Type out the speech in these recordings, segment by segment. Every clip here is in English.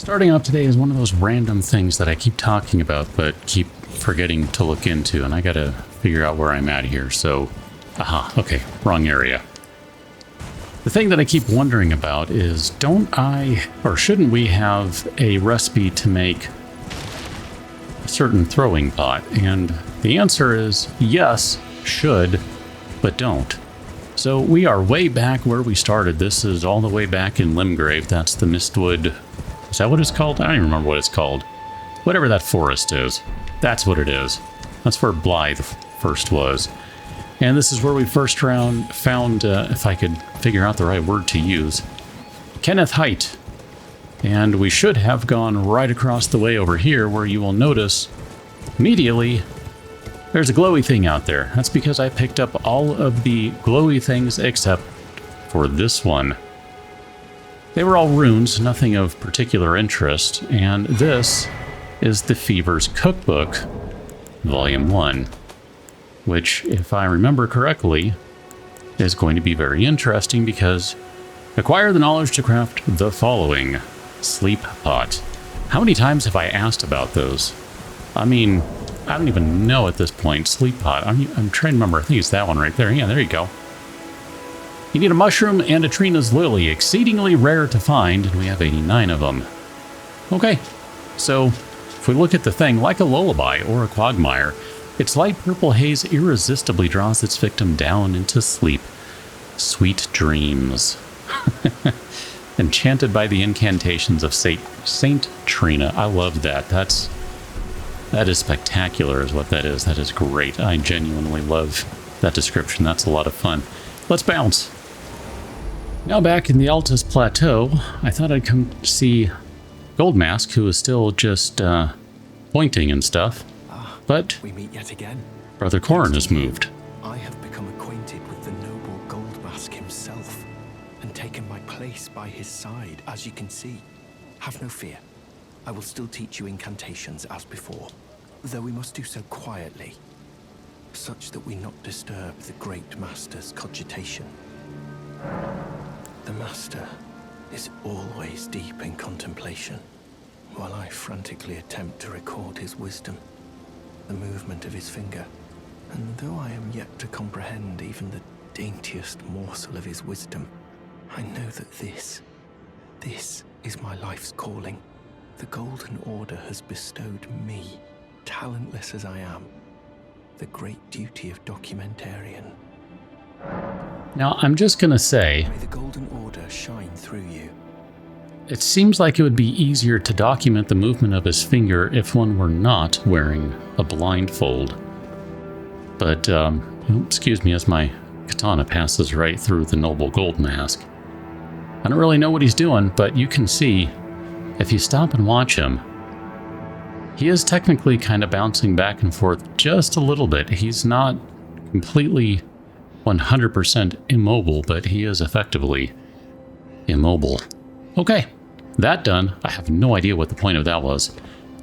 Starting off today is one of those random things that I keep talking about, but keep forgetting to look into, and I gotta figure out where I'm at here, so... Aha, okay, wrong area. The thing that I keep wondering about is, don't I, or shouldn't we have a recipe to make a certain throwing pot? And the answer is yes, should, but don't. So we are way back where we started. This is all the way back in Limgrave. That's the Mistwood... Is that what it's called? I don't even remember what it's called. Whatever that forest is. That's what it is. That's where Blythe first was. And this is where we first found, if I could figure out the right word to use, Kenneth Height. And we should have gone right across the way over here, where you will notice immediately there's a glowy thing out there. That's because I picked up all of the glowy things except for this one. They were all runes, nothing of particular interest, and this is the Fever's Cookbook, Volume 1, which, if I remember correctly, is going to be very interesting because acquire the knowledge to craft the following: sleep pot. How many times have I asked about those? I mean, I don't even know at this point. Sleep pot. I'm trying to remember. I think it's that one right there. Yeah, there you go. You need a mushroom and a Trina's lily, exceedingly rare to find, and we have 89 of them. Okay, so if we look at the thing, like a lullaby or a quagmire, its light purple haze irresistibly draws its victim down into sleep. Sweet dreams. Enchanted by the incantations of Saint Trina. I love that. That is spectacular is what that is. That is great. I genuinely love that description. That's a lot of fun. Let's bounce. Now back in the Altus Plateau, I thought I'd come see Goldmask, who is still just pointing and stuff. But we meet yet again. Brother Corrin has moved. I have become acquainted with the noble Goldmask himself, and taken my place by his side, as you can see. Have no fear. I will still teach you incantations as before, though we must do so quietly, such that we not disturb the great master's cogitation. The master is always deep in contemplation, while I frantically attempt to record his wisdom, the movement of his finger, and though I am yet to comprehend even the daintiest morsel of his wisdom, I know that this is my life's calling. The Golden Order has bestowed me, talentless as I am, the great duty of documentarian. Now, I'm just going to say, may the Golden Order shine through you. It seems like it would be easier to document the movement of his finger if one were not wearing a blindfold. But, excuse me as my katana passes right through the noble gold mask. I don't really know what he's doing, but you can see, if you stop and watch him, he is technically kind of bouncing back and forth just a little bit. He's not completely 100% immobile, but he is effectively immobile. Okay, that done. I have no idea what the point of that was.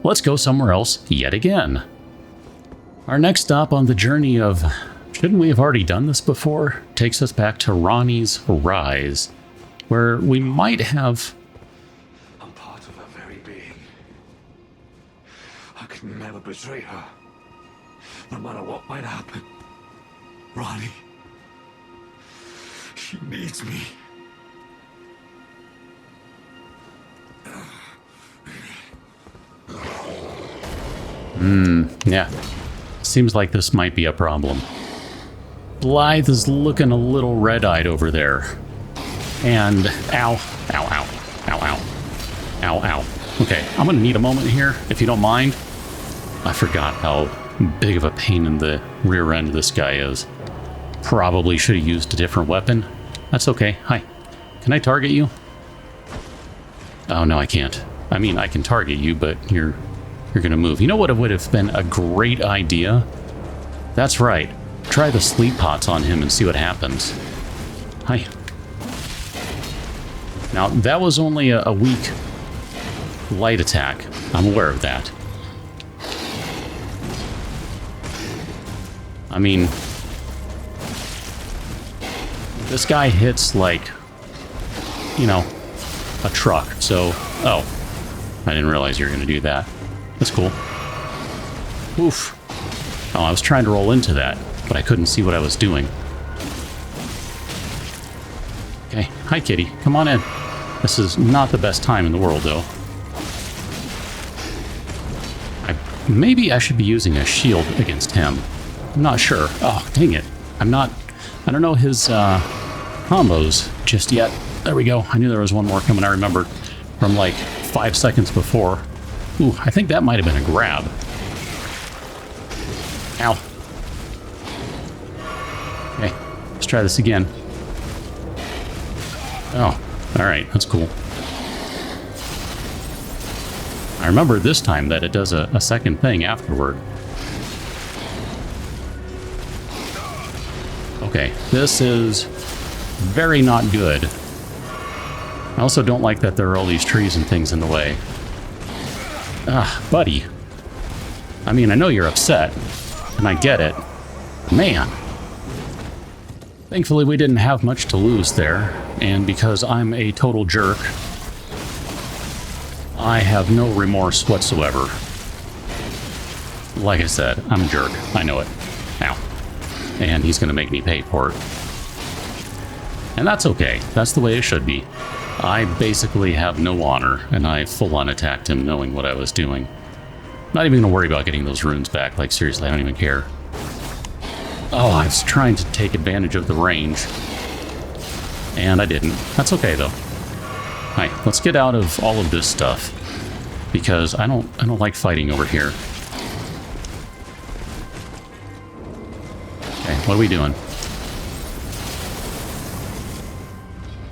Let's go somewhere else yet again. Our next stop on the journey of, shouldn't we have already done this before, takes us back to Ronnie's Rise, where we might have... I'm part of her very being. I could never betray her, no matter what might happen. Ronnie, she needs me. Yeah. Seems like this might be a problem. Blythe is looking a little red-eyed over there. And, ow, ow, ow, ow, ow, ow, ow. Okay, I'm gonna need a moment here, if you don't mind. I forgot how big of a pain in the rear end this guy is. Probably should have used a different weapon. That's okay. Hi. Can I target you? Oh, no, I can't. I mean, I can target you, but you're gonna move. You know what would have been a great idea? That's right. Try the sleep pots on him and see what happens. Hi. Now, that was only a weak light attack. I'm aware of that. I mean, this guy hits like, you know, a truck. So, oh, I didn't realize you were going to do that. That's cool. Oof. Oh, I was trying to roll into that, but I couldn't see what I was doing. Okay, hi kitty, come on in. This is not the best time in the world, though. Maybe I should be using a shield against him. I'm not sure. Oh, dang it. I don't know his combos just yet. There we go. I knew there was one more coming. I remembered from like 5 seconds before. Ooh, I think that might have been a grab. Ow. Okay, let's try this again. Oh, all right. That's cool. I remember this time that it does a second thing afterward. Okay, this is very not good. I also don't like that there are all these trees and things in the way. Ah, buddy. I mean, I know you're upset, and I get it. Man. Thankfully, we didn't have much to lose there, and because I'm a total jerk, I have no remorse whatsoever. Like I said, I'm a jerk. I know it. Ow. And he's going to make me pay for it. And that's okay. That's the way it should be. I basically have no honor, and I full-on attacked him knowing what I was doing. Not even going to worry about getting those runes back. Like, seriously, I don't even care. Oh, I was trying to take advantage of the range. And I didn't. That's okay, though. Alright, let's get out of all of this stuff, because I don't like fighting over here. Okay, what are we doing?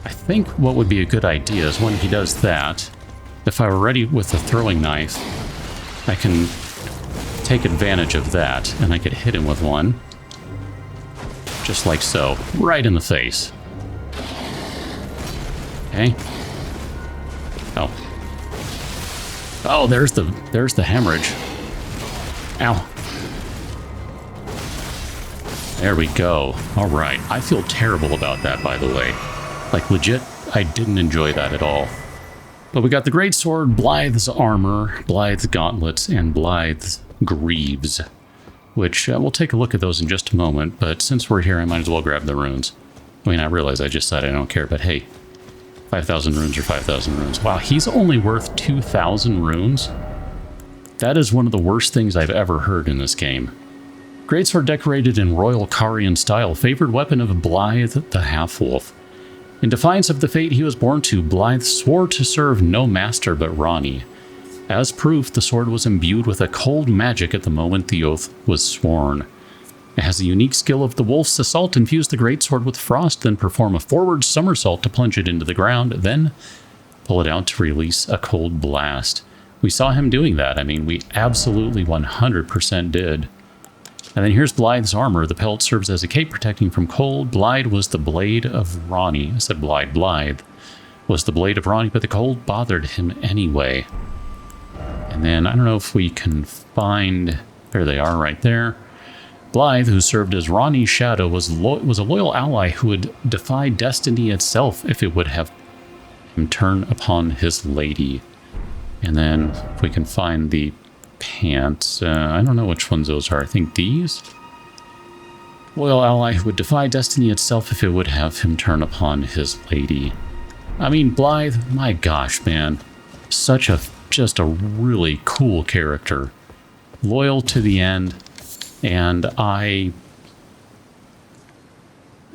I think what would be a good idea is when he does that, if I were ready with the throwing knife, I can take advantage of that, and I could hit him with one. Just like so, right in the face. Okay. Oh. Oh, there's the hemorrhage. Ow. There we go. All right. I feel terrible about that, by the way. Like, legit, I didn't enjoy that at all. But we got the Great Sword, Blythe's armor, Blythe's gauntlets, and Blythe's greaves. Which, we'll take a look at those in just a moment, but since we're here, I might as well grab the runes. I mean, I realize I just said I don't care, but hey. 5,000 runes or 5,000 runes. Wow, he's only worth 2,000 runes? That is one of the worst things I've ever heard in this game. Greatsword decorated in royal Carian style, favored weapon of Blythe the Half-Wolf. In defiance of the fate he was born to, Blythe swore to serve no master but Ranni. As proof, the sword was imbued with a cold magic at the moment the oath was sworn. It has the unique skill of the wolf's assault, infuse the greatsword with frost, then perform a forward somersault to plunge it into the ground, then pull it out to release a cold blast. We saw him doing that. I mean, we absolutely 100% did. And then here's Blythe's armor. The pelt serves as a cape protecting from cold. Blythe was the blade of Ranni. I said Blythe was the blade of Ranni, but the cold bothered him anyway. And then I don't know if we can find... There they are right there. Blythe, who served as Ranni's shadow, was a loyal ally who would defy destiny itself if it would have him turn upon his lady. And then if we can find the pants, I don't know which ones those are. I think these? Loyal ally who would defy destiny itself if it would have him turn upon his lady. I mean, Blythe, my gosh, man. Just a really cool character. Loyal to the end. And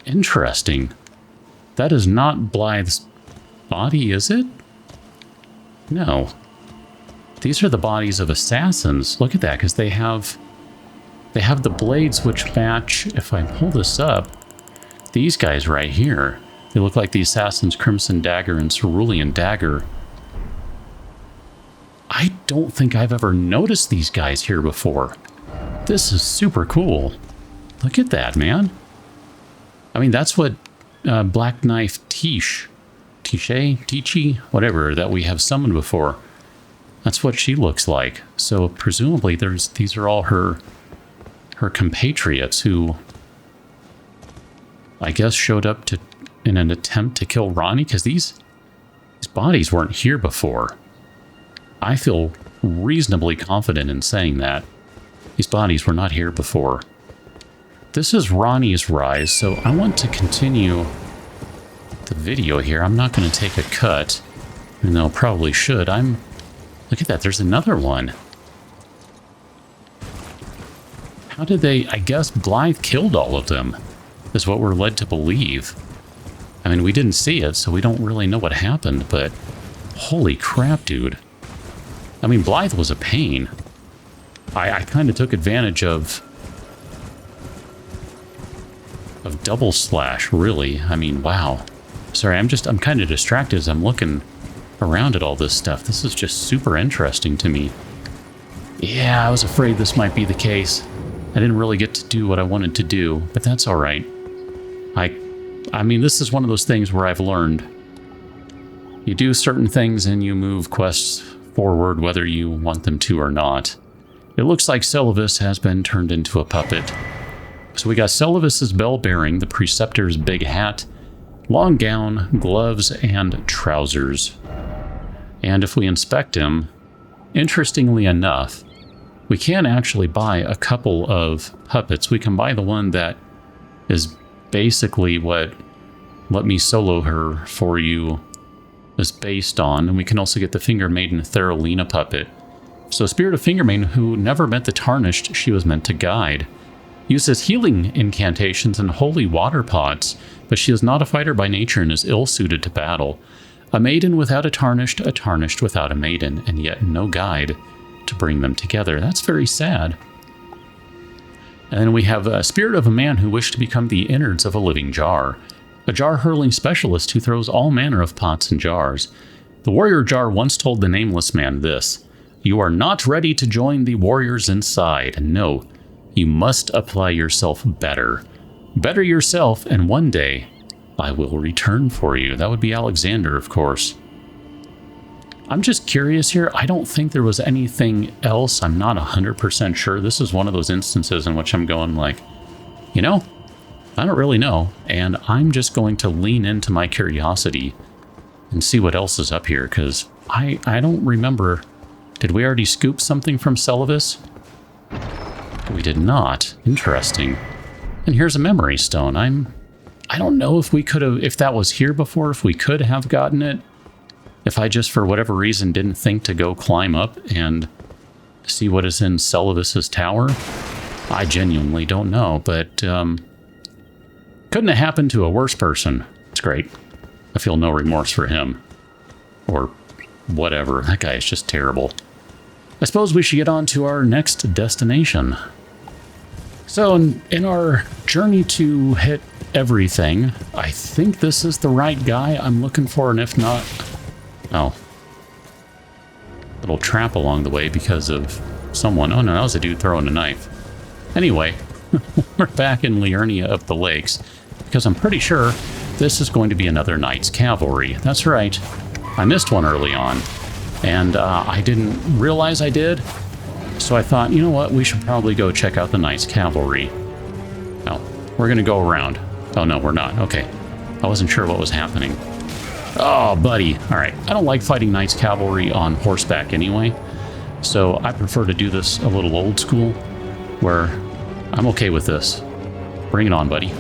interesting. That is not Blythe's body, is it? No. These are the bodies of assassins. Look at that, because they have the blades which match, if I pull this up, these guys right here. They look like the assassins Crimson Dagger and Cerulean Dagger. I don't think I've ever noticed these guys here before. This is super cool. Look at that, man. I mean, that's what Black Knife Tiche, whatever, that we have summoned before. That's what she looks like. So presumably these are all her compatriots who, I guess, showed up in an attempt to kill Ranni, because these bodies weren't here before. I feel reasonably confident in saying that. These bodies were not here before. This is Ronnie's rise, so I want to continue the video here. I'm not going to take a cut, even though I probably should. Look at that, there's another one. How did they... I guess Blythe killed all of them, is what we're led to believe. I mean, we didn't see it, so we don't really know what happened, but holy crap, dude. I mean, Blythe was a pain. I kind of took advantage of double slash, really. I mean, wow. Sorry, I'm kind of distracted as I'm looking around at all this stuff. This is just super interesting to me. Yeah, I was afraid this might be the case. I didn't really get to do what I wanted to do, but that's all right. I mean, this is one of those things where I've learned. You do certain things and you move quests forward whether you want them to or not. It looks like Celivis has been turned into a puppet. So we got Celivis's bell bearing, the preceptor's big hat, long gown, gloves, and trousers. And if we inspect him, interestingly enough, we can actually buy a couple of puppets. We can buy the one that is basically what Let Me Solo Her For You is based on, and we can also get the Finger Maiden Theralina puppet. So Spirit of Finger Maiden, who never met the Tarnished she was meant to guide, uses healing incantations and holy water pots, but she is not a fighter by nature and is ill-suited to battle. A maiden without a Tarnished without a maiden, and yet no guide to bring them together. That's very sad. And then we have a Spirit of a Man who wished to become the innards of a living jar. A jar-hurling specialist who throws all manner of pots and jars. The warrior jar once told the nameless man this: "You are not ready to join the warriors inside. No, you must apply yourself better. Better yourself, and one day I will return for you." That would be Alexander, of course. I'm just curious here. I don't think there was anything else. I'm not 100% sure. This is one of those instances in which I'm going like, you know, I don't really know. And I'm just going to lean into my curiosity and see what else is up here, because I don't remember. Did we already scoop something from Celivis? We did not. Interesting. And here's a memory stone. I don't know if we could have, if that was here before, if we could have gotten it. If I just, for whatever reason, didn't think to go climb up and see what is in Celivis's tower. I genuinely don't know, but couldn't have happened to a worse person. It's great. I feel no remorse for him. Or whatever. That guy is just terrible. I suppose we should get on to our next destination. So in our journey to hit everything, I think this is the right guy I'm looking for, and if not... Oh. Little trap along the way because of someone. Oh no, that was a dude throwing a knife. Anyway, we're back in Liurnia of the Lakes, because I'm pretty sure this is going to be another Knights Cavalry. That's right. I missed one early on, and I didn't realize I did, so I thought, you know what, we should probably go check out the Knights Cavalry. Oh, we're going to go around. Oh no, we're not. Okay. I wasn't sure what was happening. Oh, buddy. All right. I don't like fighting Knights Cavalry on horseback anyway, so I prefer to do this a little old school, where I'm okay with this. Bring it on, buddy.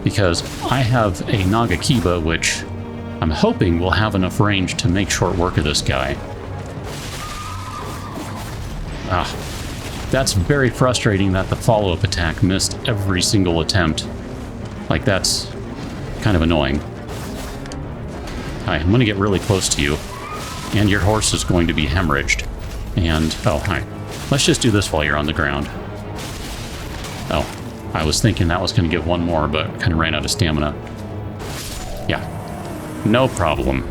Because I have a Nagakiba, which I'm hoping will have enough range to make short work of this guy. That's very frustrating that the follow-up attack missed every single attempt. Like, that's kind of annoying. Hi, I'm going to get really close to you, and your horse is going to be hemorrhaged. And, oh, hi. Let's just do this while you're on the ground. Oh, I was thinking that was going to give one more, but kind of ran out of stamina. Yeah, no problem.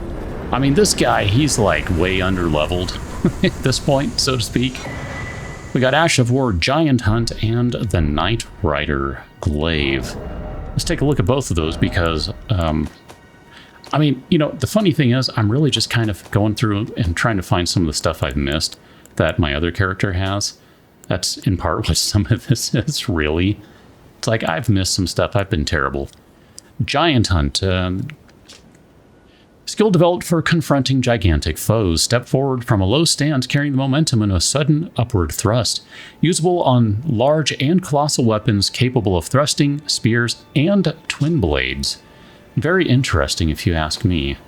I mean, this guy, he's like way under-leveled at this point, so to speak. We got Ash of War, Giant Hunt, and the Night Rider Glaive. Let's take a look at both of those because... I mean, you know, the funny thing is, I'm really just kind of going through and trying to find some of the stuff I've missed that my other character has. That's in part what some of this is, really. It's like, I've missed some stuff. I've been terrible. Giant Hunt. Skill developed for confronting gigantic foes. Step forward from a low stance, carrying the momentum in a sudden upward thrust. Usable on large and colossal weapons capable of thrusting, spears, and twin blades. Very interesting if you ask me.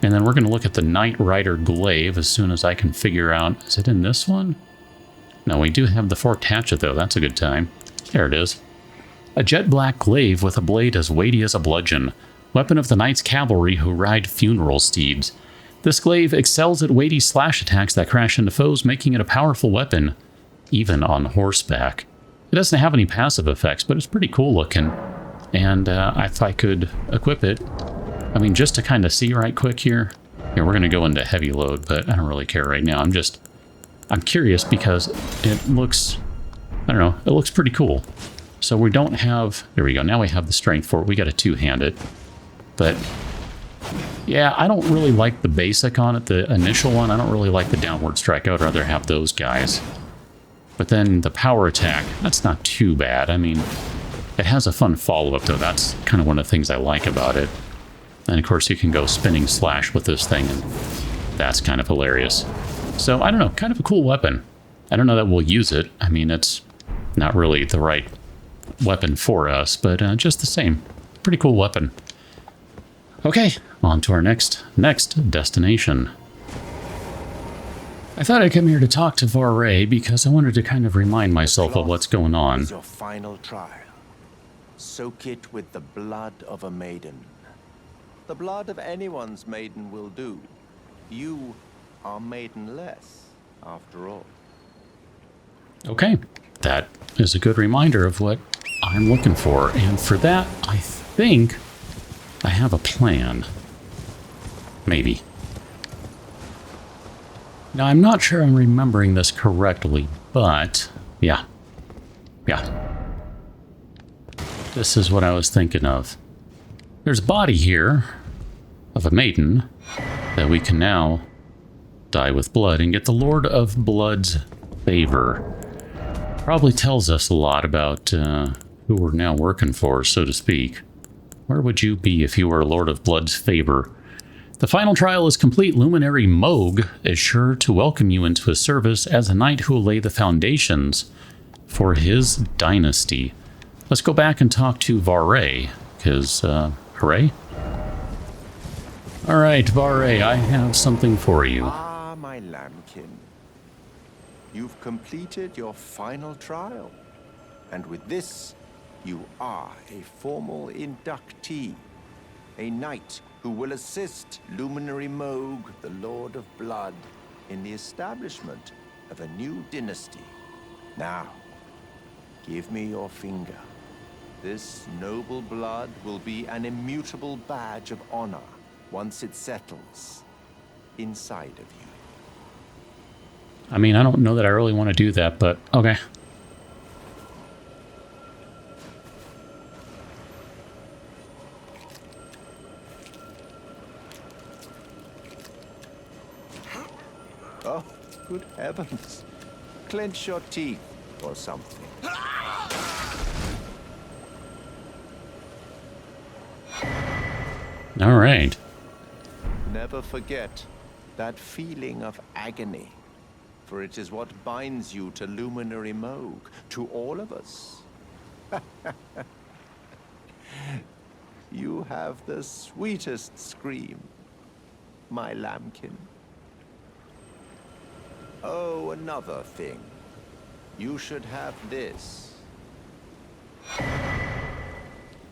And then we're going to look at the Knight Rider glaive as soon as I can figure out... Is it in this one? No, we do have the forked hatchet though. That's a good time. There it is. A jet black glaive with a blade as weighty as a bludgeon. Weapon of the Knight's cavalry who ride funeral steeds. This glaive excels at weighty slash attacks that crash into foes, making it a powerful weapon, even on horseback. It doesn't have any passive effects, but it's pretty cool looking. And if I could equip it, I mean, just to kind of see right quick here. Yeah, we're going to go into heavy load, but I don't really care right now. I'm curious because it looks, I don't know, it looks pretty cool. So we don't have, there we go, now we have the strength for it. We got a two-handed. But, yeah, I don't really like the basic on it, the initial one. I don't really like the downward strike. I would rather have those guys. But then the power attack, that's not too bad. I mean, it has a fun follow-up, though. That's kind of one of the things I like about it. And, of course, you can go spinning slash with this thing, and that's kind of hilarious. So, I don't know, kind of a cool weapon. I don't know that we'll use it. I mean, it's not really the right weapon for us, but just the same. Pretty cool weapon. Okay, on to our next destination. I thought I'd come here to talk to Varre because I wanted to kind of remind myself of what's going on. Is your final trial. Soak it with the blood of a maiden. The blood of anyone's maiden will do. You are maidenless, after all. Okay, that is a good reminder of what I'm looking for. And for that, I think I have a plan. Maybe. Now, I'm not sure I'm remembering this correctly, but yeah. This is what I was thinking of. There's a body here of a maiden that we can now dye with blood and get the Lord of Blood's favor. Probably tells us a lot about who we're now working for, so to speak. Where would you be if you were Lord of Blood's favor? The final trial is complete. Luminary Moog is sure to welcome you into his service as a knight who will lay the foundations for his dynasty. Let's go back and talk to Varre, because, hooray? All right, Varre, I have something for you. Ah, my lambkin. You've completed your final trial. And with this, you are a formal inductee. A knight who will assist Luminary Moog, the Lord of Blood, in the establishment of a new dynasty. Now, give me your finger. This noble blood will be an immutable badge of honor once it settles inside of you. I mean, I don't know that I really want to do that, but okay. Oh, good heavens. Clench your teeth or something. All right. Never forget that feeling of agony, for it is what binds you to Luminary Moog, to all of us. You have the sweetest scream, my lambkin. Oh, another thing. You should have this.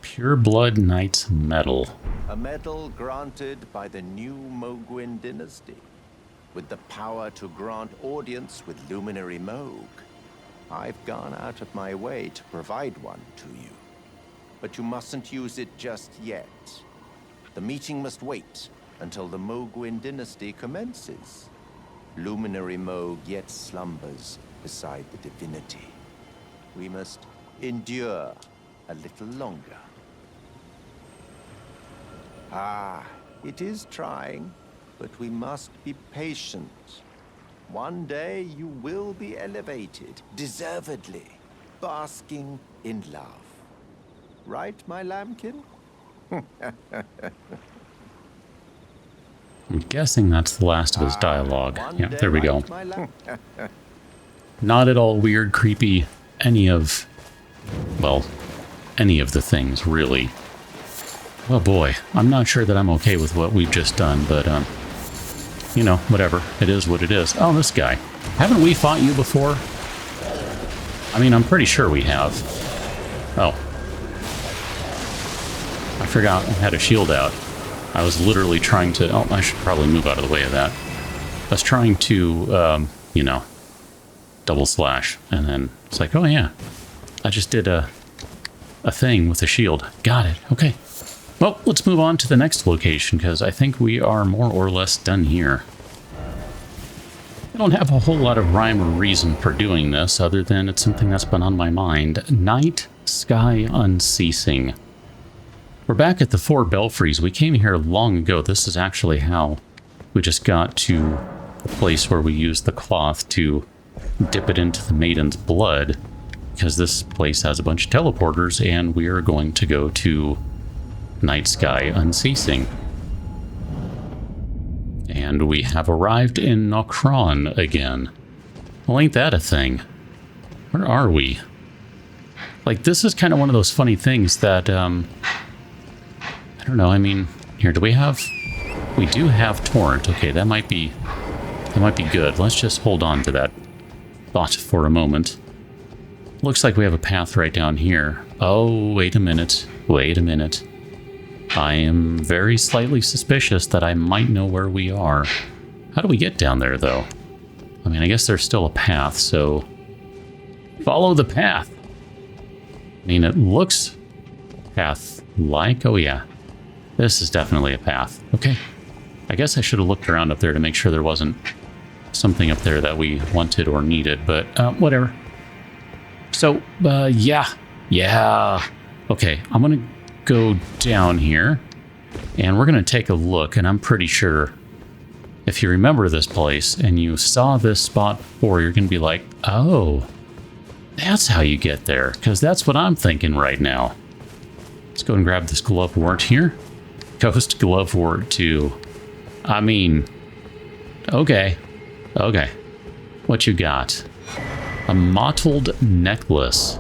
Pure Blood Knight's Medal. A medal granted by the new Moguin dynasty, with the power to grant audience with Luminary Moog. I've gone out of my way to provide one to you. But you mustn't use it just yet. The meeting must wait until the Moguin dynasty commences. Luminary Moog yet slumbers beside the divinity. We must endure a little longer. Ah, it is trying, but we must be patient. One day you will be elevated, deservedly, basking in love. Right, my lambkin? I'm guessing that's the last of his dialogue. Yeah, there we go. Not at all weird, creepy, any of the things, really. Oh boy, I'm not sure that I'm okay with what we've just done, but, you know, whatever. It is what it is. Oh, this guy. Haven't we fought you before? I mean, I'm pretty sure we have. Oh. I forgot I had a shield out. I was literally trying to... Oh, I should probably move out of the way of that. I was trying to, you know, double slash, and then it's like, oh yeah, I just did a thing with a shield. Got it. Okay. Well, let's move on to the next location, because I think we are more or less done here. I don't have a whole lot of rhyme or reason for doing this, other than it's something that's been on my mind. Night Sky Unceasing. We're back at the 4 belfries. We came here long ago. This is actually how we just got to the place where we used the cloth to dip it into the maiden's blood, because this place has a bunch of teleporters, and we are going to go to Night Sky Unceasing. And we have arrived in Nokron again. Well, ain't that a thing? Where are we? Like, this is kind of one of those funny things that, I don't know, I mean, here, do we have... We do have Torrent. Okay, that might be good. Let's just hold on to that thought for a moment. Looks like we have a path right down here. Oh, wait a minute. Wait a minute. I am very slightly suspicious that I might know where we are. How do we get down there, though? I mean, I guess there's still a path, so... Follow the path! I mean, it looks path-like. Oh, yeah. This is definitely a path. Okay. I guess I should have looked around up there to make sure there wasn't something up there that we wanted or needed, but whatever. So, yeah. Okay, I'm gonna go down here, and we're gonna take a look, and I'm pretty sure if you remember this place and you saw this spot before, you're gonna be like, oh, that's how you get there, because that's what I'm thinking right now. Let's go and grab this glovewort here. Ghost glovewort 2. I mean, okay. What you got? A mottled necklace.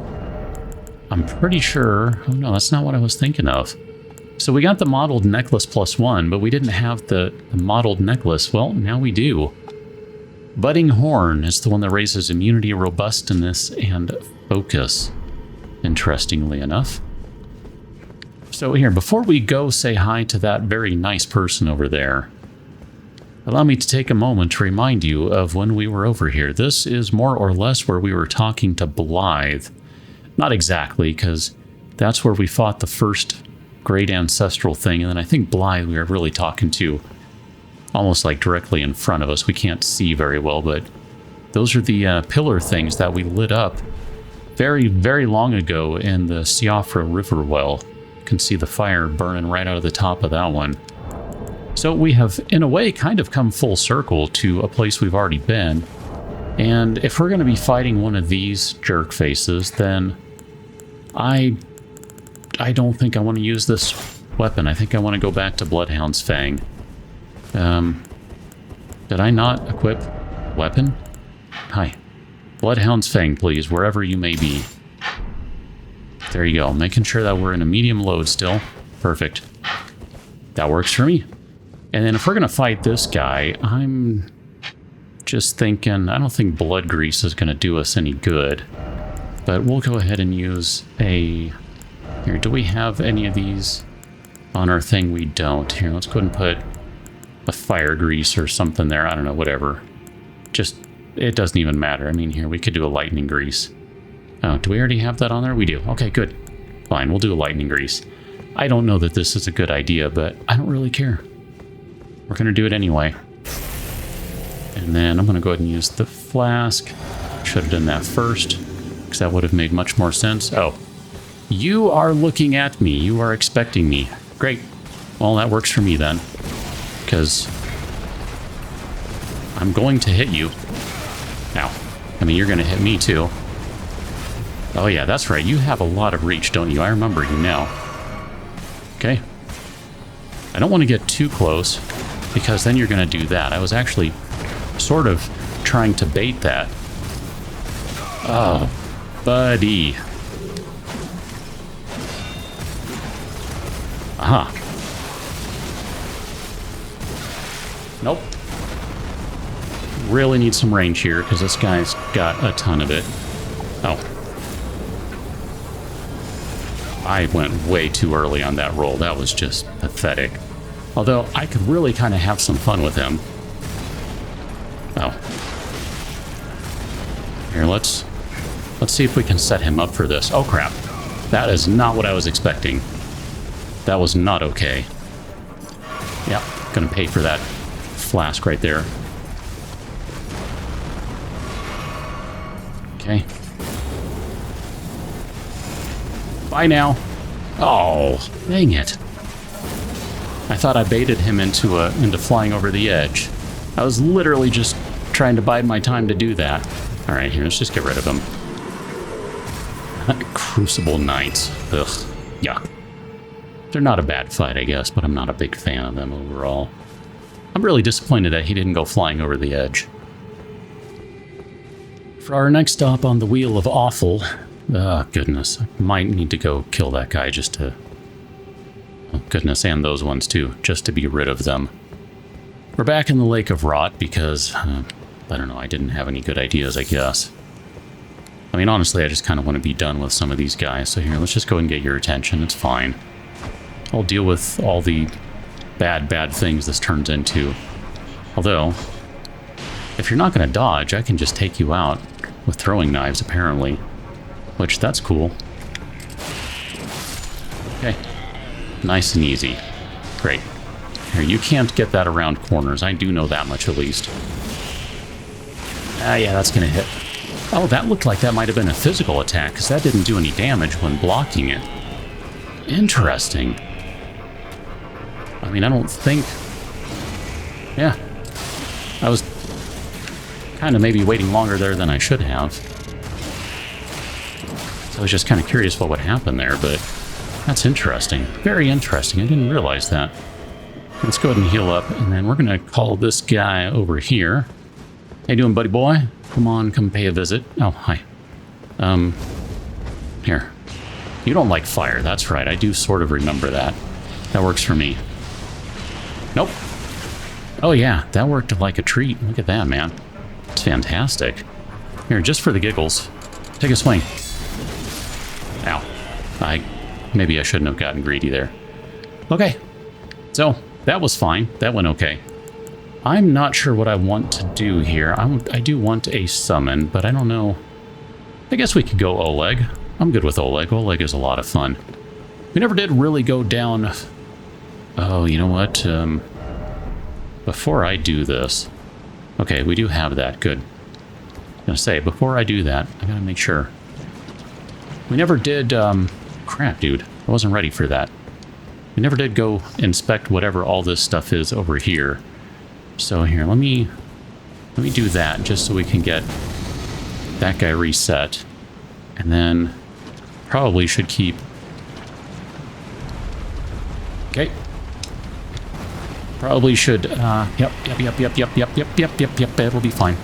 I'm pretty sure... Oh no, that's not what I was thinking of. So we got the mottled necklace +1, but we didn't have the mottled necklace. Well, now we do. Budding Horn is the one that raises immunity, robustness, and focus. Interestingly enough. So here, before we go say hi to that very nice person over there, allow me to take a moment to remind you of when we were over here. This is more or less where we were talking to Blythe. Not exactly, because that's where we fought the first great ancestral thing, and then I think Blythe we were really talking to almost like directly in front of us. We can't see very well, but those are the pillar things that we lit up very, very long ago in the Siofra River well. You can see the fire burning right out of the top of that one. So we have, in a way, kind of come full circle to a place we've already been. And if we're going to be fighting one of these jerk faces, then I don't think I want to use this weapon. I think I want to go back to Bloodhound's Fang. Did I not equip weapon? Hi. Bloodhound's Fang, please, wherever you may be. There you go. Making sure that we're in a medium load still. Perfect. That works for me. And then if we're going to fight this guy, I'm just thinking, I don't think blood grease is going to do us any good. But we'll go ahead and use a... Here, do we have any of these on our thing? We don't. Here, let's go ahead and put a fire grease or something there. I don't know, whatever. Just, it doesn't even matter. I mean, here, we could do a lightning grease. Oh, do we already have that on there? We do. Okay, good. Fine, we'll do a lightning grease. I don't know that this is a good idea, but I don't really care. We're going to do it anyway. And then I'm going to go ahead and use the flask. Should have done that first, because that would have made much more sense. Oh, you are looking at me. You are expecting me. Great. Well, that works for me then, because I'm going to hit you. Now, I mean, you're going to hit me too. Oh yeah, that's right. You have a lot of reach, don't you? I remember you now. Okay. I don't want to get too close. because then you're going to do that. I was actually sort of trying to bait that. Oh, buddy. Aha. Nope. Really need some range here because this guy's got a ton of it. Oh. I went way too early on that roll. That was just pathetic. Although I could really kind of have some fun with him. Oh. Here, let's see if we can set him up for this. Oh crap. That is not what I was expecting. That was not okay. Yep, gonna pay for that flask right there. Okay. Bye now. Oh, dang it. I thought I baited him into flying over the edge. I was literally just trying to bide my time to do that. All right, here, let's just get rid of him. Crucible Knights. Ugh, yuck. They're not a bad fight, I guess, but I'm not a big fan of them overall. I'm really disappointed that he didn't go flying over the edge. For our next stop on the Wheel of Awful... Oh, goodness. I might need to go kill that guy just to... Oh, goodness, and those ones too, just to be rid of them. We're back in the Lake of Rot because... I don't know, I didn't have any good ideas, I guess. I mean, honestly, I just kind of want to be done with some of these guys. So here, let's just go and get your attention. It's fine. I'll deal with all the bad things this turns into. Although, if you're not going to dodge, I can just take you out with throwing knives, apparently. Which, that's cool. Okay. Nice and easy. Great. Here, you can't get that around corners. I do know that much, at least. Ah, yeah, that's going to hit. Oh, that looked like that might have been a physical attack, because that didn't do any damage when blocking it. Interesting. I mean, I don't think... Yeah. I was kind of maybe waiting longer there than I should have. So I was just kind of curious what would happen there, but that's interesting. Very interesting. I didn't realize that. Let's go ahead and heal up, and then we're going to call this guy over here. How you doing, buddy boy? Come on, come pay a visit. Oh, hi. Here. You don't like fire. That's right. I do sort of remember that. That works for me. Nope. Oh, yeah. That worked like a treat. Look at that, man. It's fantastic. Here, just for the giggles. Take a swing. Ow. Maybe I shouldn't have gotten greedy there. Okay. So, that was fine. That went okay. I'm not sure what I want to do here. I do want a summon, but I don't know. I guess we could go Oleg. I'm good with Oleg. Oleg is a lot of fun. We never did really go down... Oh, you know what? Before I do this... Okay, we do have that. Good. I'm gonna say, before I do that, I gotta make sure. We never did... Crap, dude. I wasn't ready for that. We never did go inspect whatever all this stuff is over here. So here, let me do that just so we can get that guy reset. And then probably should keep... Okay. Probably should, yep, it'll be fine.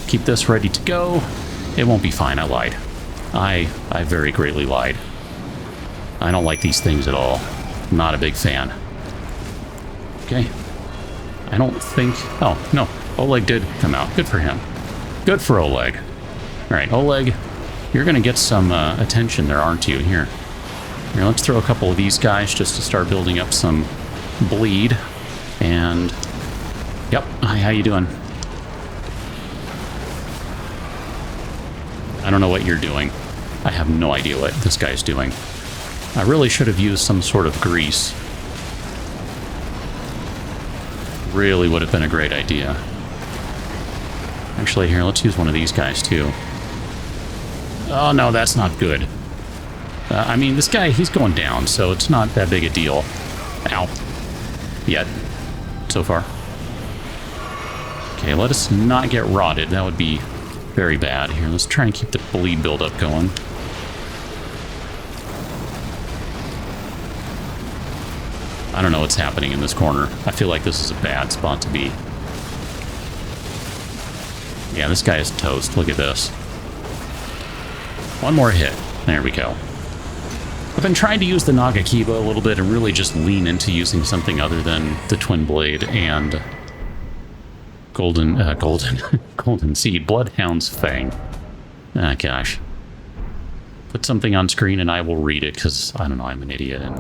Keep this ready to go. It won't be fine, I lied. I very greatly lied. I don't like these things at all. Not a big fan. Okay. I don't think... Oh, no. Oleg did come out. Good for him. Good for Oleg. Alright, Oleg, you're going to get some attention there, aren't you? Here, let's throw a couple of these guys just to start building up some bleed. And... Yep. Hi, how you doing? I don't know what you're doing. I have no idea what this guy's doing. I really should have used some sort of grease. Really would have been a great idea. Actually, here, let's use one of these guys, too. Oh, no, that's not good. I mean, this guy, he's going down, so it's not that big a deal. Ow. Yet. So far. Okay, let us not get rotted. That would be very bad. Here, let's try and keep the bleed buildup going. I don't know what's happening in this corner. I feel like this is a bad spot to be. Yeah, this guy is toast. Look at this. One more hit. There we go. I've been trying to use the Nagakiba a little bit and really just lean into using something other than the Twin Blade and Golden Seed, Bloodhound's Fang. Ah, gosh. Put something on screen and I will read it because, I don't know, I'm an idiot and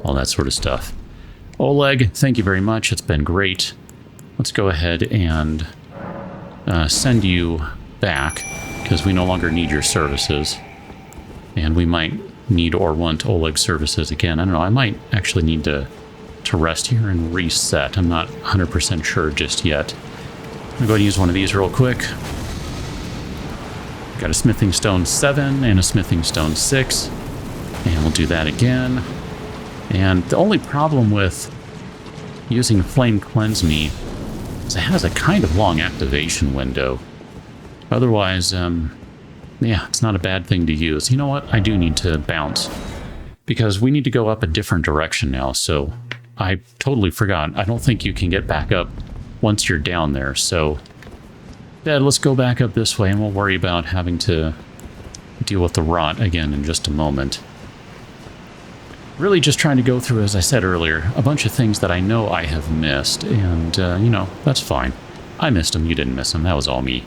all that sort of stuff. Oleg, thank you very much. It's been great. Let's go ahead and send you back because we no longer need your services. And we might need or want Oleg's services again. I don't know. I might actually need to rest here and reset. I'm not 100% sure just yet. I'm going to go ahead and use one of these real quick. Got a smithing stone 7 and a smithing stone 6. And we'll do that again. And the only problem with using Flame Cleanse Me is it has a kind of long activation window. Otherwise, yeah, it's not a bad thing to use. You know what? I do need to bounce because we need to go up a different direction now. So I totally forgot. I don't think you can get back up once you're down there. So Dad, let's go back up this way and we'll worry about having to deal with the rot again in just a moment. Really just trying to go through, as I said earlier, a bunch of things that I know I have missed. And, you know, that's fine. I missed them. You didn't miss them. That was all me.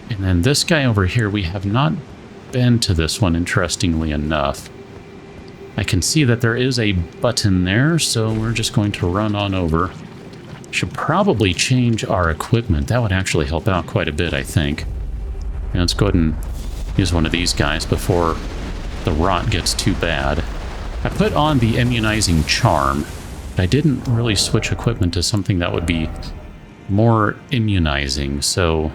And then this guy over here, we have not been to this one, interestingly enough. I can see that there is a button there, so we're just going to run on over. Should probably change our equipment. That would actually help out quite a bit, I think. And let's go ahead and use one of these guys before the rot gets too bad. I put on the immunizing charm, but I didn't really switch equipment to something that would be more immunizing, so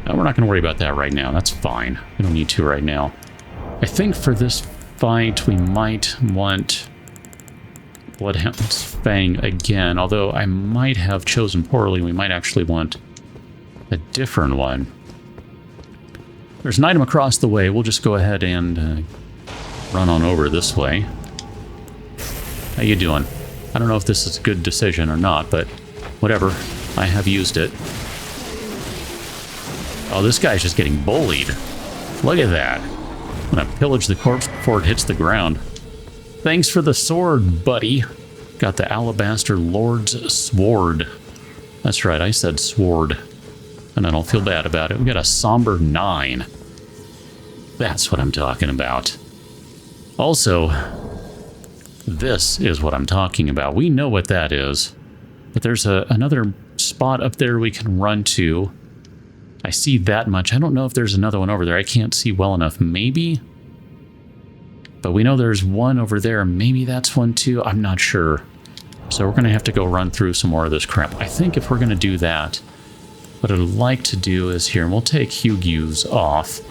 we're not going to worry about that right now. That's fine. We don't need to right now. I think for this fight, we might want Bloodhound's Fang again, although I might have chosen poorly. We might actually want a different one. There's an item across the way. We'll just go ahead and run on over this way. How you doing? I don't know if this is a good decision or not, but whatever. I have used it. Oh, this guy's just getting bullied. Look at that. I'm gonna pillage the corpse before it hits the ground. Thanks for the sword, buddy. Got the Alabaster Lord's Sword. That's right, I said sword. And I don't feel bad about it. We got a somber 9. That's what I'm talking about. Also, this is what I'm talking about. We know what that is. But there's another spot up there we can run to. I see that much. I don't know if there's another one over there. I can't see well enough. Maybe? But we know there's one over there. Maybe that's one too. I'm not sure. So we're going to have to go run through some more of this crap. I think if we're going to do that, what I'd like to do is here, and we'll take Hugues off,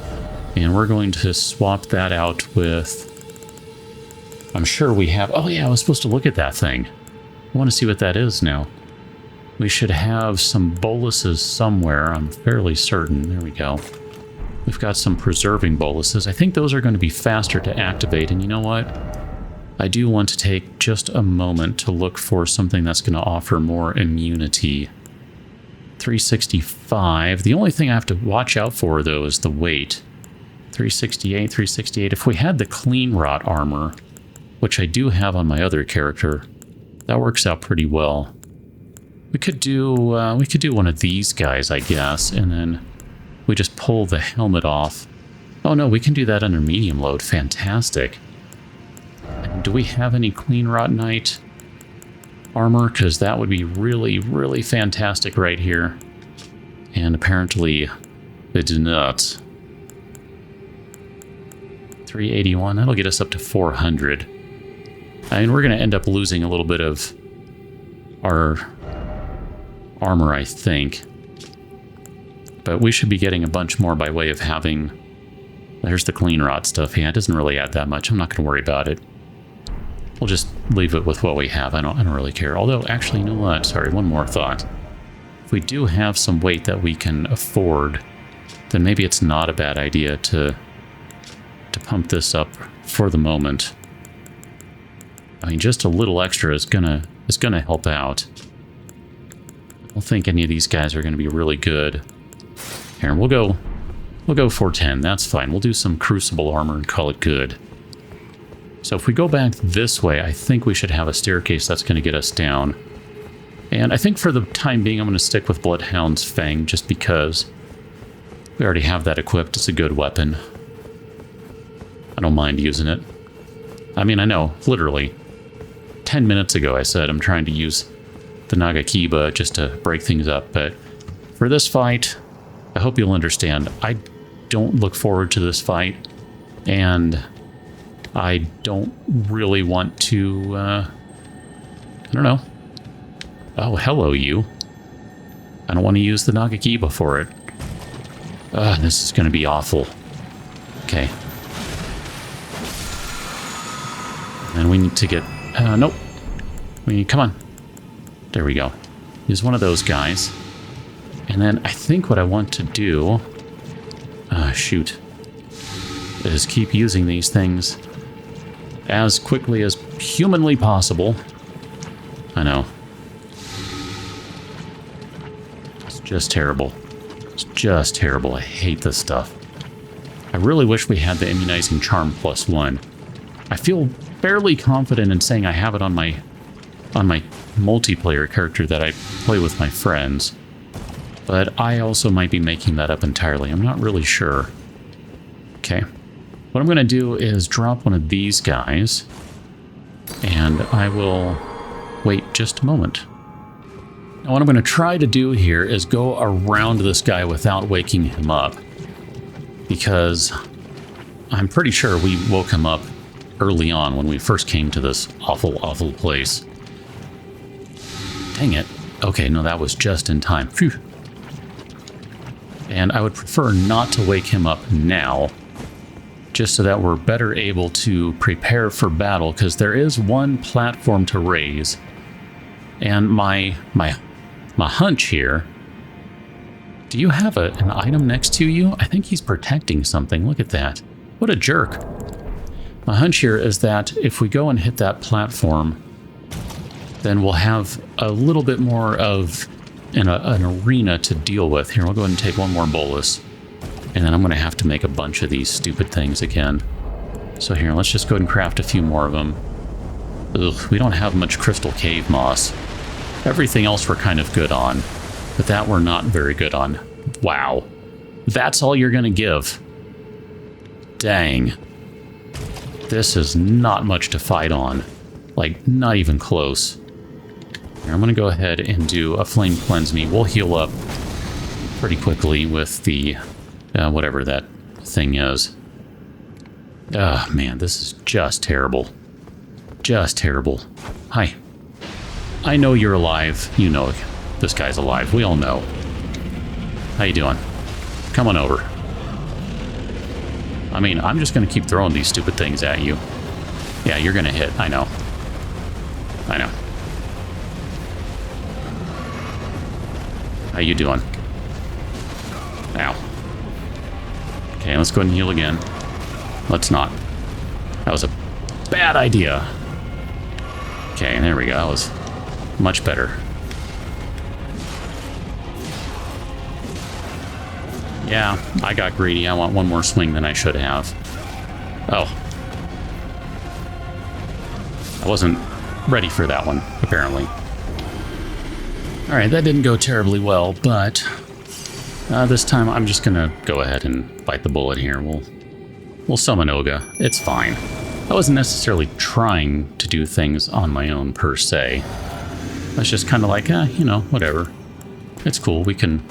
and we're going to swap that out with... I'm sure we have... Oh yeah, I was supposed to look at that thing. I want to see what that is now. We should have some boluses somewhere, I'm fairly certain. There we go. We've got some preserving boluses. I think those are going to be faster to activate, and you know what? I do want to take just a moment to look for something that's going to offer more immunity. 365. The only thing I have to watch out for, though, is the weight. 368, 368. If we had the clean rot armor, which I do have on my other character, that works out pretty well. We could do one of these guys, I guess, and then we just pull the helmet off. Oh no, we can do that under medium load. Fantastic. And do we have any clean rot knight armor? Because that would be really, really fantastic right here. And apparently they do not. 381, that'll get us up to 400. I mean, we're going to end up losing a little bit of our armor, I think. But we should be getting a bunch more by way of having... There's the clean rot stuff. Yeah, it doesn't really add that much. I'm not going to worry about it. We'll just leave it with what we have. I don't really care. Although, actually, you know what? Sorry, one more thought. If we do have some weight that we can afford, then maybe it's not a bad idea to pump this up for the moment. I mean, just a little extra is gonna help out. I don't think any of these guys are gonna be really good. Here, we'll go 410. That's fine. We'll do some crucible armor and call it good. So if we go back this way, I think we should have a staircase that's going to get us down. And I think for the time being, I'm going to stick with Bloodhound's Fang just because we already have that equipped. It's a good weapon. I don't mind using it. I mean, I know, literally, 10 minutes ago I said I'm trying to use the Nagakiba just to break things up, but for this fight, I hope you'll understand, I don't look forward to this fight, and I don't really want to, I don't know. Oh, hello, you. I don't want to use the Nagakiba for it. This is going to be awful. Okay. And we need to get... nope. Come on. There we go. Use one of those guys. And then I think what I want to do... shoot. Is keep using these things as quickly as humanly possible. I know. It's just terrible. It's just terrible. I hate this stuff. I really wish we had the immunizing charm +1. I feel fairly confident in saying I have it on my multiplayer character that I play with my friends. But I also might be making that up entirely. I'm not really sure. Okay. What I'm going to do is drop one of these guys. And I will wait just a moment. Now what I'm going to try to do here is go around this guy without waking him up. Because I'm pretty sure we woke him up early on when we first came to this awful, awful place. Dang it. Okay, no, that was just in time. Phew. And I would prefer not to wake him up now, just so that we're better able to prepare for battle, because there is one platform to raise. And my hunch here... Do you have an item next to you? I think he's protecting something. Look at that. What a jerk. My hunch here is that if we go and hit that platform, then we'll have a little bit more of an arena to deal with. Here, we'll go ahead and take one more bolus. And then I'm going to have to make a bunch of these stupid things again. So here, let's just go ahead and craft a few more of them. Ugh, we don't have much crystal cave moss. Everything else we're kind of good on. But that we're not very good on. Wow. That's all you're going to give. Dang. This is not much to fight on. Like, not even close. Here, I'm going to go ahead and do a Flame Cleanse Me. We'll heal up pretty quickly with the... whatever that thing is. Man, this is just terrible. Just terrible. Hi. I know you're alive. You know this guy's alive. We all know. How you doing? Come on over. I mean, I'm just going to keep throwing these stupid things at you. Yeah, you're going to hit. I know. I know. How you doing? Ow. Okay, let's go ahead and heal again. Let's not. That was a bad idea. Okay, there we go. That was much better. Yeah, I got greedy. I want one more swing than I should have. Oh. I wasn't ready for that one, apparently. Alright, that didn't go terribly well, but this time I'm just gonna go ahead and bite the bullet here. We'll summon Olga. It's fine. I wasn't necessarily trying to do things on my own, per se. I was just kind of like, you know, whatever. It's cool. We can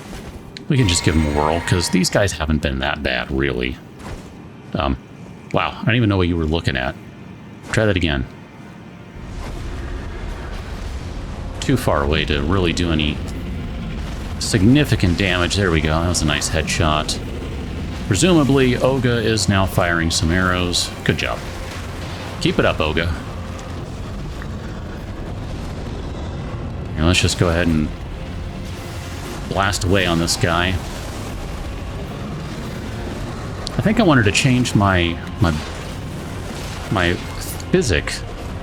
just give them a whirl, because these guys haven't been that bad, really. Wow, I don't even know what you were looking at. Try that again. Too far away to really do any significant damage. There we go. That was a nice headshot. Presumably, Olga is now firing some arrows. Good job. Keep it up, Olga. Here, let's just go ahead and blast away on this guy. I think I wanted to change my physic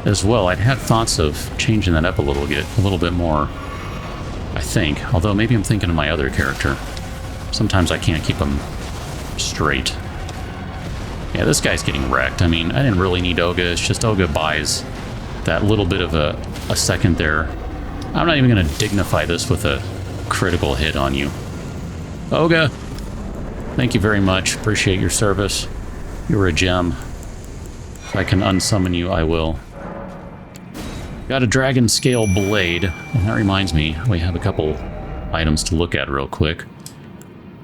as well. I'd had thoughts of changing that up a little bit more, I think. Although maybe I'm thinking of my other character. Sometimes I can't keep them straight. Yeah, this guy's getting wrecked. I mean, I didn't really need Olga. It's just Olga buys that little bit of a second there. I'm not even going to dignify this with a critical hit on you. Olga, thank you very much. Appreciate your service. You're a gem. If I can unsummon you, I will. Got a dragon scale blade. And that reminds me, we have a couple items to look at real quick.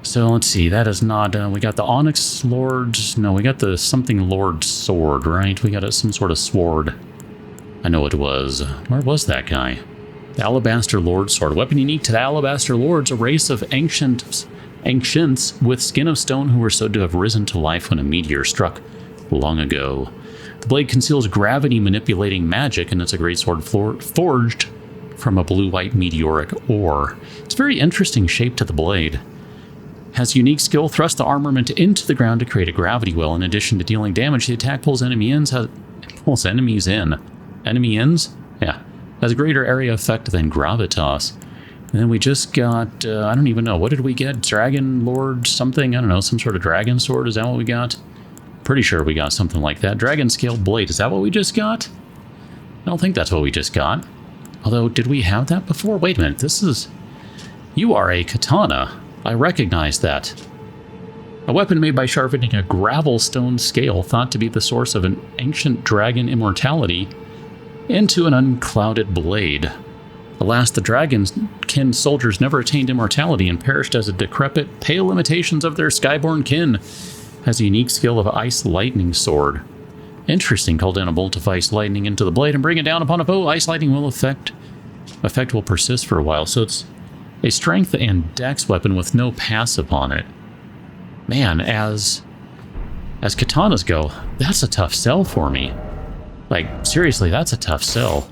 So let's see, that is not, we got the Onyx Lord's, no, we got the something Lord sword, right? We got some sort of sword. I know it was. Where was that guy? The Alabaster Lord sword. A weapon unique to the Alabaster Lords, a race of ancients with skin of stone who were said to have risen to life when a meteor struck long ago. The blade conceals gravity manipulating magic, and it's a great sword forged from a blue-white meteoric ore. It's a very interesting shape to the blade. Has unique skill, thrust the armament into the ground to create a gravity well. In addition to dealing damage, the attack pulls pulls enemies in. Enemy ends? Yeah. Has a greater area effect than gravitas. And then we just got, I don't even know, what did we get? Dragon Lord something? I don't know, some sort of dragon sword? Is that what we got? Pretty sure we got something like that. Dragon scale blade, is that what we just got? I don't think that's what we just got. Although, did we have that before? Wait a minute, this is... You are a katana. I recognize that. A weapon made by sharpening a gravel stone scale thought to be the source of an ancient dragon immortality into an unclouded blade. Alas, the dragonkin soldiers never attained immortality and perished as a decrepit, pale imitations of their skyborn kin. Has a unique skill of ice lightning sword. Interesting, call down a bolt of ice lightning into the blade and bring it down upon a foe. Ice lightning will effect will persist for a while, so it's a strength and dex weapon with no passive on it. Man, as katanas go, that's a tough sell for me. Like, seriously, that's a tough sell.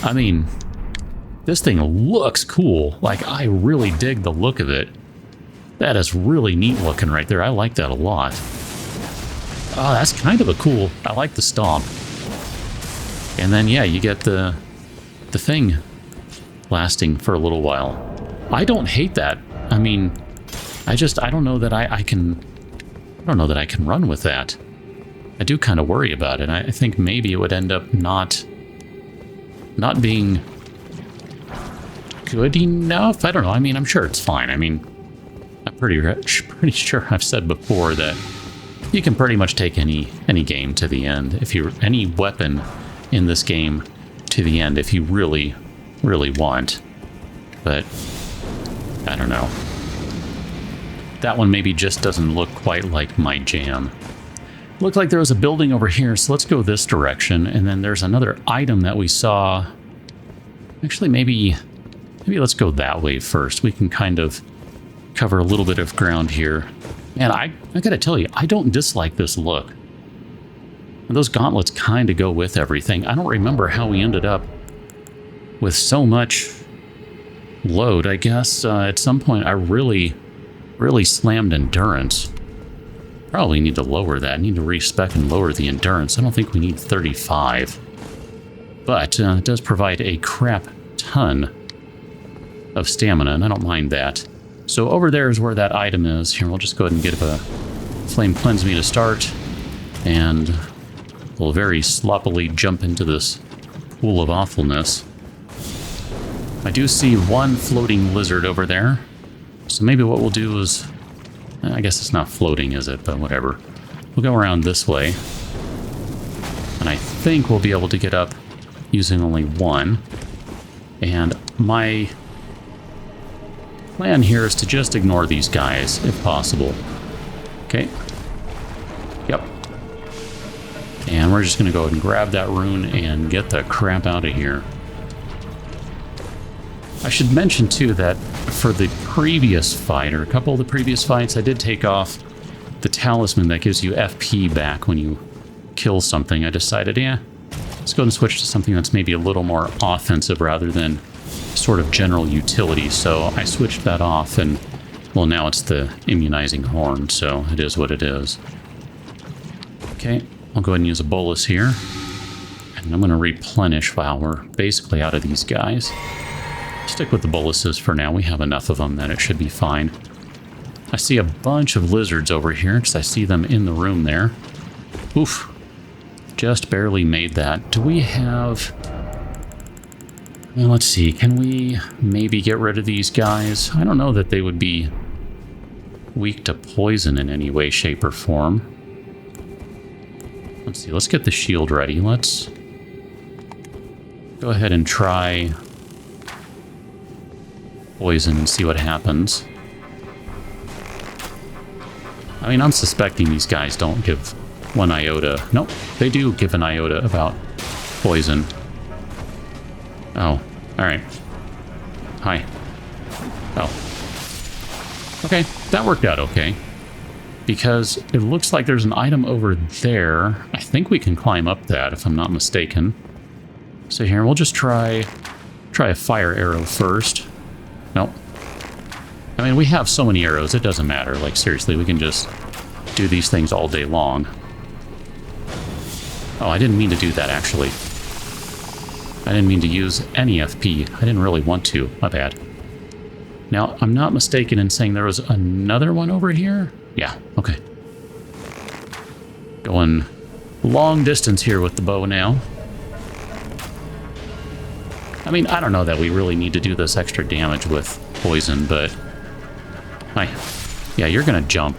I mean, this thing looks cool. Like, I really dig the look of it. That is really neat looking right there. I like that a lot. Oh, that's kind of a cool... I like the stomp. And then, yeah, you get the thing lasting for a little while. I don't hate that. I mean, I don't know that I can run with that. I do kind of worry about it. I think maybe it would end up not being good enough. I don't know. I mean, I'm sure it's fine. I mean, I'm pretty sure I've said before that you can pretty much take any game to the end. Any weapon in this game to the end if you really, really want. But I don't know. That one maybe just doesn't look quite like my jam. Looked like there was a building over here, so let's go this direction. And then there's another item that we saw. Actually, maybe let's go that way first. We can kind of cover a little bit of ground here. Man, I gotta tell you, I don't dislike this look. And those gauntlets kind of go with everything. I don't remember how we ended up with so much load. I guess at some point I really slammed endurance. Probably need to lower that. I need to respec and lower the endurance. I don't think we need 35. But it does provide a crap ton of stamina, and I don't mind that. So over there is where that item is. Here, we'll just go ahead and get a flame cleanse me to start. And we'll very sloppily jump into this pool of awfulness. I do see one floating lizard over there. So maybe what we'll do is... I guess it's not floating, is it? But whatever. We'll go around this way. And I think we'll be able to get up using only one. And my plan here is to just ignore these guys, if possible. Okay. Yep. And we're just going to go ahead and grab that rune and get the crap out of here. I should mention, too, that for the previous fight, or a couple of the previous fights, I did take off the talisman that gives you FP back when you kill something. I decided, yeah, let's go and switch to something that's maybe a little more offensive rather than sort of general utility. So I switched that off, and, well, now it's the immunizing horn, so it is what it is. Okay, I'll go ahead and use a bolus here. And I'm going to replenish. Wow, we're basically out of these guys. Stick with the boluses for now. We have enough of them that it should be fine. I see a bunch of lizards over here because I see them in the room there. Oof. Just barely made that. Do we have... Well, let's see. Can we maybe get rid of these guys? I don't know that they would be weak to poison in any way, shape, or form. Let's see. Let's get the shield ready. Let's go ahead and try poison and see what happens. I mean, I'm suspecting these guys don't give one iota. Nope, they do give an iota about poison. Oh, alright. Hi. Oh. Okay, that worked out okay. Because it looks like there's an item over there. I think we can climb up that, if I'm not mistaken. So here, we'll just try a fire arrow first. Nope. I mean, we have so many arrows, it doesn't matter. Like, seriously, we can just do these things all day long. Oh, I didn't mean to do that, actually. I didn't mean to use any FP. I didn't really want to. My bad. Now, I'm not mistaken in saying there was another one over here? Yeah, okay. Going long distance here with the bow now. I mean, I don't know that we really need to do this extra damage with poison, but... Hi. Yeah, you're gonna jump.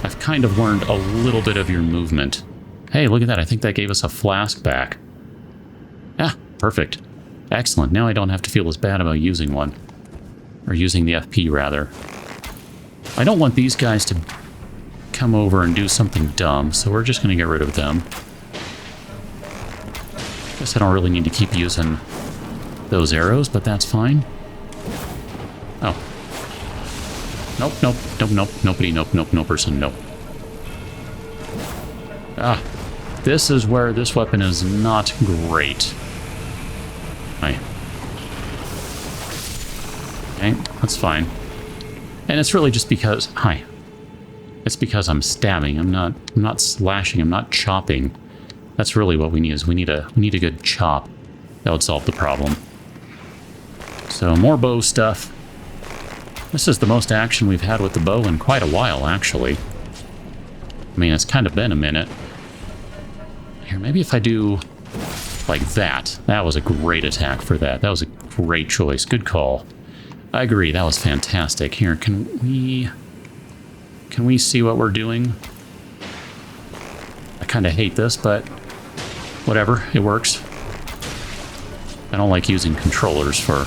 I've kind of learned a little bit of your movement. Hey, look at that. I think that gave us a flask back. Ah, perfect. Excellent. Now I don't have to feel as bad about using one. Or using the FP, rather. I don't want these guys to come over and do something dumb, so we're just going to get rid of them. Guess I don't really need to keep using those arrows, but that's fine. Oh. Nope, nope, nope, nope, nobody, nope, nope, no person, nope. Ah. This is where this weapon is not great. Hi. Okay, that's fine. And it's really just because... Hi. It's because I'm stabbing. I'm not slashing. I'm not chopping. That's really what we need. Is we need a good chop. That would solve the problem. So more bow stuff. This is the most action we've had with the bow in quite a while, actually. I mean, it's kind of been a minute. Here, maybe if I do like that. That was a great attack for that. That was a great choice. Good call. I agree. That was fantastic. Here, can we see what we're doing? I kind of hate this, but whatever. It works. I don't like using controllers for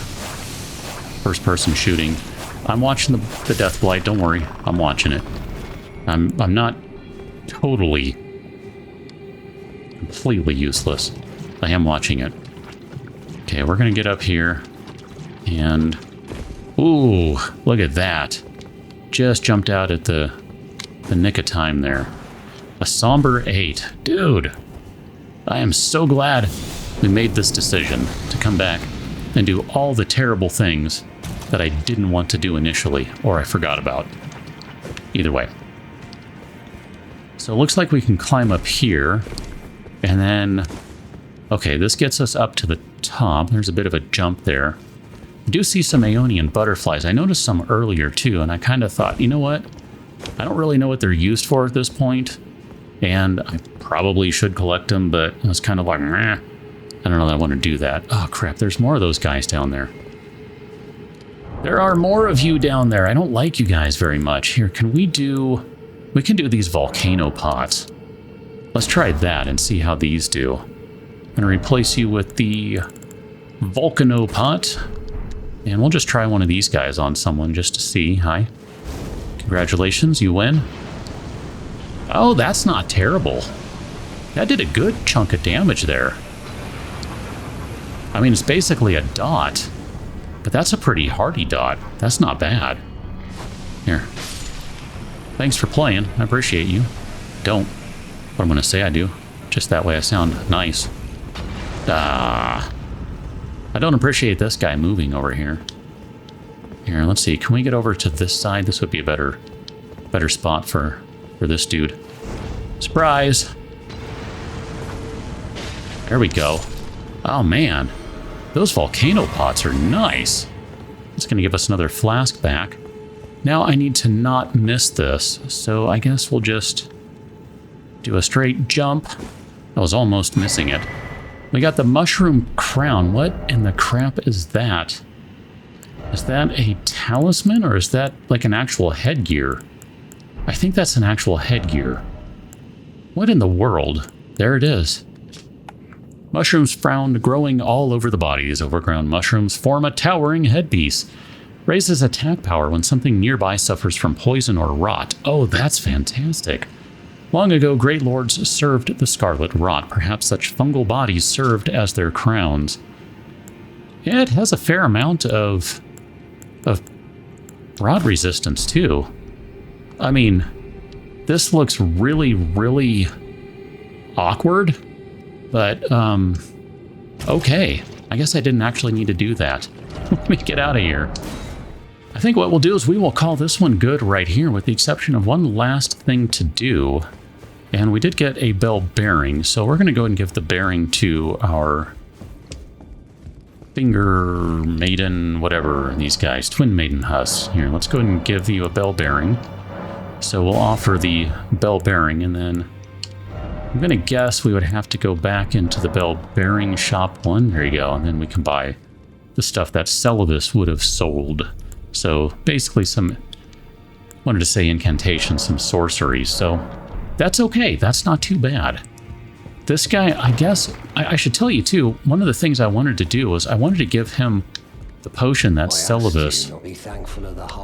first-person shooting. I'm watching the Death Blight. Don't worry. I'm watching it. I'm not totally, completely useless. I am watching it. Okay, we're going to get up here. And... Ooh, look at that. Just jumped out at the nick of time there. A somber 8. Dude, I am so glad we made this decision to come back and do all the terrible things that I didn't want to do initially, or I forgot about. Either way. So it looks like we can climb up here, and then... Okay, this gets us up to the top. There's a bit of a jump there. I do see some Aeonian butterflies. I noticed some earlier too, and I kind of thought, you know what? I don't really know what they're used for at this point, and I probably should collect them, but I was kind of like, meh. I don't know that I want to do that. Oh crap, there's more of those guys down there. There are more of you down there. I don't like you guys very much. Here, can we do... We can do these volcano pots. Let's try that and see how these do. I'm going to replace you with the volcano pot. And we'll just try one of these guys on someone just to see. Hi. Congratulations, you win. Oh, that's not terrible. That did a good chunk of damage there. I mean, it's basically a dot. But that's a pretty hardy dot. That's not bad. Here. Thanks for playing. I appreciate you. Don't. What I'm going to say I do. Just that way I sound nice. Ah. I don't appreciate this guy moving over here. Here, let's see. Can we get over to this side? This would be a better spot for this dude. Surprise! There we go. Oh man, those volcano pots are nice. It's going to give us another flask back. Now I need to not miss this, so I guess we'll just do a straight jump. I was almost missing it. We got the mushroom crown. What in the crap is that? Is that a talisman or is that like an actual headgear? I think that's an actual headgear. What in the world? There it is. Mushrooms found growing all over the body. These overgrown mushrooms form a towering headpiece. Raises attack power when something nearby suffers from poison or rot. Oh, that's fantastic. Long ago, great lords served the scarlet rot. Perhaps such fungal bodies served as their crowns. Yeah, it has a fair amount of rot resistance, too. I mean, this looks really, really awkward, but, okay. I guess I didn't actually need to do that. Let me get out of here. I think what we'll do is we will call this one good right here, with the exception of one last thing to do. And we did get a bell bearing, so we're going to go ahead and give the bearing to our finger maiden, whatever, these guys, twin maiden husks. Here, let's go ahead and give you a bell bearing. So we'll offer the bell bearing, and then I'm going to guess we would have to go back into the bell bearing shop one. There you go, and then we can buy the stuff that Celibus would have sold. So basically some, wanted to say incantations, some sorceries. So that's okay. That's not too bad. This guy, I guess, I should tell you too, one of the things I wanted to do was I wanted to give him the potion that Celibus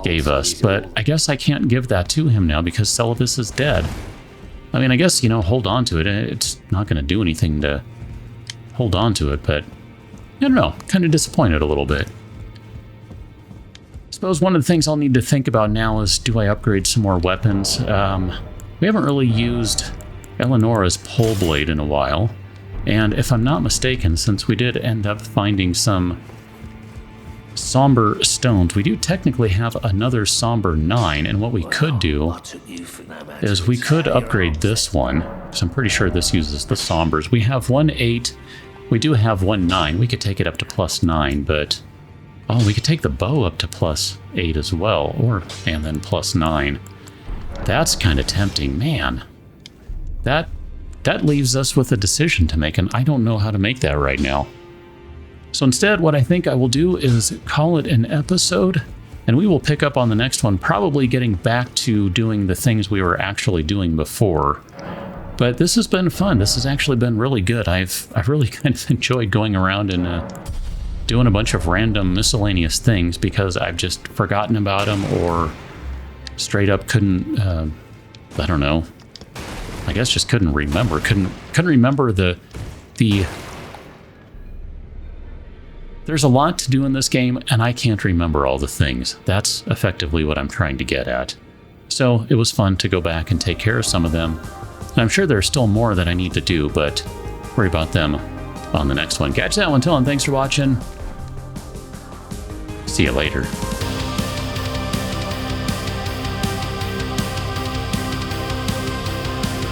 gave us, but I guess I can't give that to him now because Celibus is dead. I mean, I guess, you know, hold on to it. It's not going to do anything to hold on to it, but I don't know, kind of disappointed a little bit. I suppose one of the things I'll need to think about now is, do I upgrade some more weapons? We haven't really used Eleonora's pole blade in a while, and if I'm not mistaken, since we did end up finding some somber stones, we do technically have another somber 9, and what we could do is we could upgrade this one, because I'm pretty sure this uses the sombers. We have 1/8, we do have 1/9, we could take it up to +9, but oh, we could take the bow up to +8 as well, and then +9. That's kind of tempting, man. That leaves us with a decision to make, and I don't know how to make that right now. So instead, what I think I will do is call it an episode, and we will pick up on the next one, probably getting back to doing the things we were actually doing before. But this has been fun. This has actually been really good. I've really kind of enjoyed going around and doing a bunch of random miscellaneous things because I've just forgotten about them or straight up couldn't, I don't know, I guess just couldn't remember. Couldn't remember the there's a lot to do in this game, and I can't remember all the things. That's effectively what I'm trying to get at. So it was fun to go back and take care of some of them. And I'm sure there's still more that I need to do, but worry about them on the next one. Catch that one till, and thanks for watching. See you later.